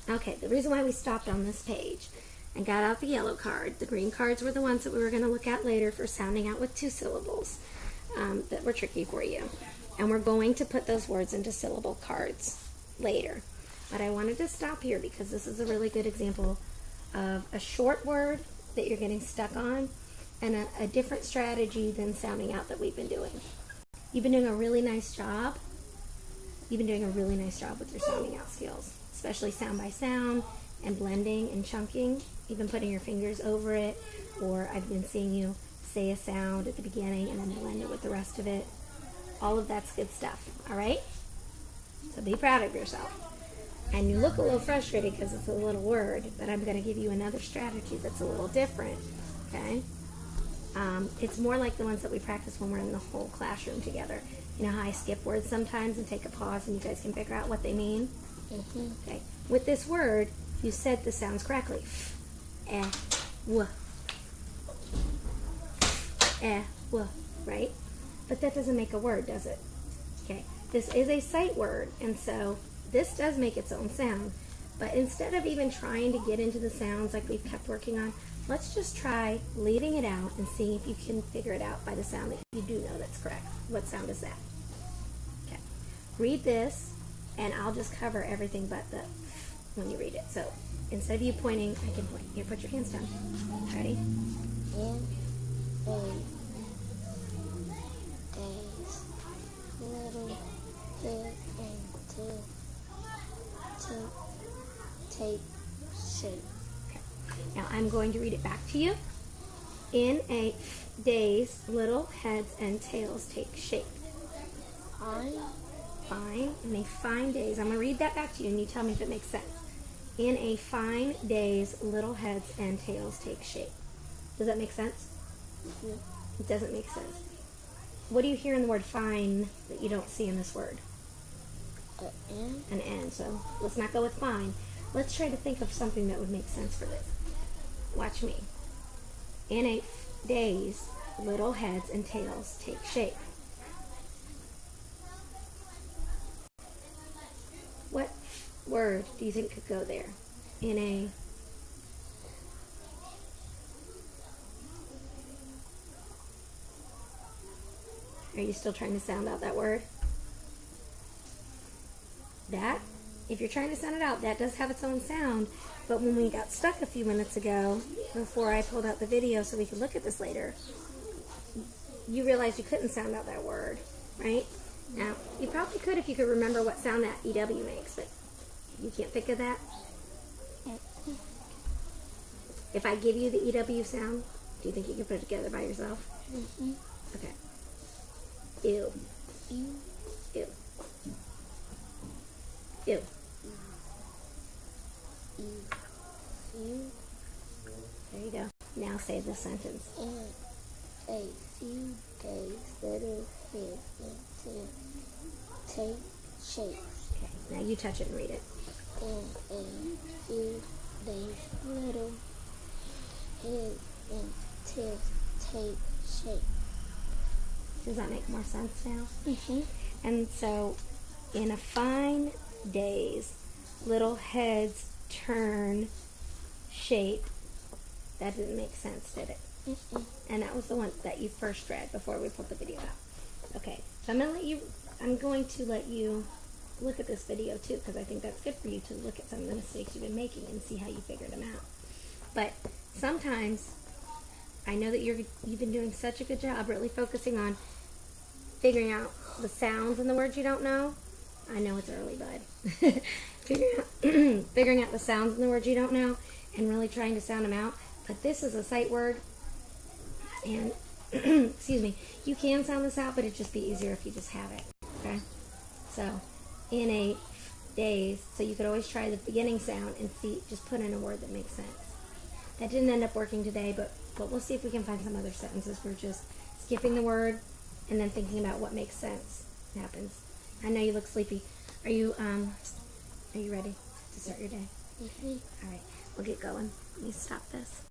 Okay, the reason why we stopped on this page and got out the yellow card, the green cards were the ones that we were going to look at later for sounding out with 2 syllables that were tricky for you. And we're going to put those words into syllable cards later. But I wanted to stop here because this is a really good example of a short word that you're getting stuck on and a different strategy than sounding out that we've been doing. You've been doing a really nice job. You've been doing a really nice job with your sounding out skills, especially sound by sound and blending and chunking. You've been putting your fingers over it, or I've been seeing you say a sound at the beginning and then blend it with the rest of it. All of that's good stuff, all right? So be proud of yourself. And you look a little frustrated because it's a little word, but I'm going to give you another strategy that's a little different, okay? It's more like the ones that we practice when we're in the whole classroom together. You know how I skip words sometimes and take a pause and you guys can figure out what they mean? Mm-hmm. Okay. With this word, you said the sounds correctly. W. W, right? But that doesn't make a word, does it? Okay. This is a sight word, and so this does make its own sound. But instead of even trying to get into the sounds like we've kept working on, let's just try leaving it out and seeing if you can figure it out by the sound that you do know that's correct. What sound is that? Okay. Read this, and I'll just cover everything but the when you read it. So instead of you pointing, I can point. Here, put your hands down. Ready? Little head and tail take shape. Okay. Now I'm going to read it back to you. In a days, little heads and tails take shape. Fine. In a fine days. I'm going to read that back to you and you tell me if it makes sense. In a fine days, little heads and tails take shape. Does that make sense? Yeah. It doesn't make sense. What do you hear in the word fine that you don't see in this word? An N. So let's not go with fine. Let's try to think of something that would make sense for this. Watch me. In a days, little heads and tails take shape. What word do you think could go there? In a... Are you still trying to sound out that word? That, if you're trying to sound it out, that does have its own sound. But when we got stuck a few minutes ago, before I pulled out the video so we could look at this later, you realized you couldn't sound out that word, right? Now, you probably could if you could remember what sound that EW makes, but you can't think of that? If I give you the EW sound, do you think you can put it together by yourself? Mm-hmm. Okay. Ew. Ew. Ew. Ew. Ew. There you go. Now say this sentence. In a few days, little head and tail take shape. Okay, now you touch it and read it. In a few days, little head and tail take shape. Does that make more sense now? Mm-hmm. And so, in a fine days, little heads turn shape. That didn't make sense, did it? Mm-mm. And that was the one that you first read before we put the video out. Okay, so I'm going to let you look at this video too, because I think that's good for you to look at some of the mistakes you've been making and see how you figured them out. But sometimes, I know that you've been doing such a good job really focusing on figuring out the sounds in the words you don't know. I know it's early, bud. Figuring out the sounds in the words you don't know and really trying to sound them out. But this is a sight word, and excuse me, you can sound this out, but it'd just be easier if you just have it. Okay? So, in a days, so you could always try the beginning sound and see, just put in a word that makes sense. That didn't end up working today, but we'll see if we can find some other sentences where just skipping the word and then thinking about what makes sense happens. I know you look sleepy. Are you ready to start your day? Mm-hmm. All right, we'll get going. Let me stop this.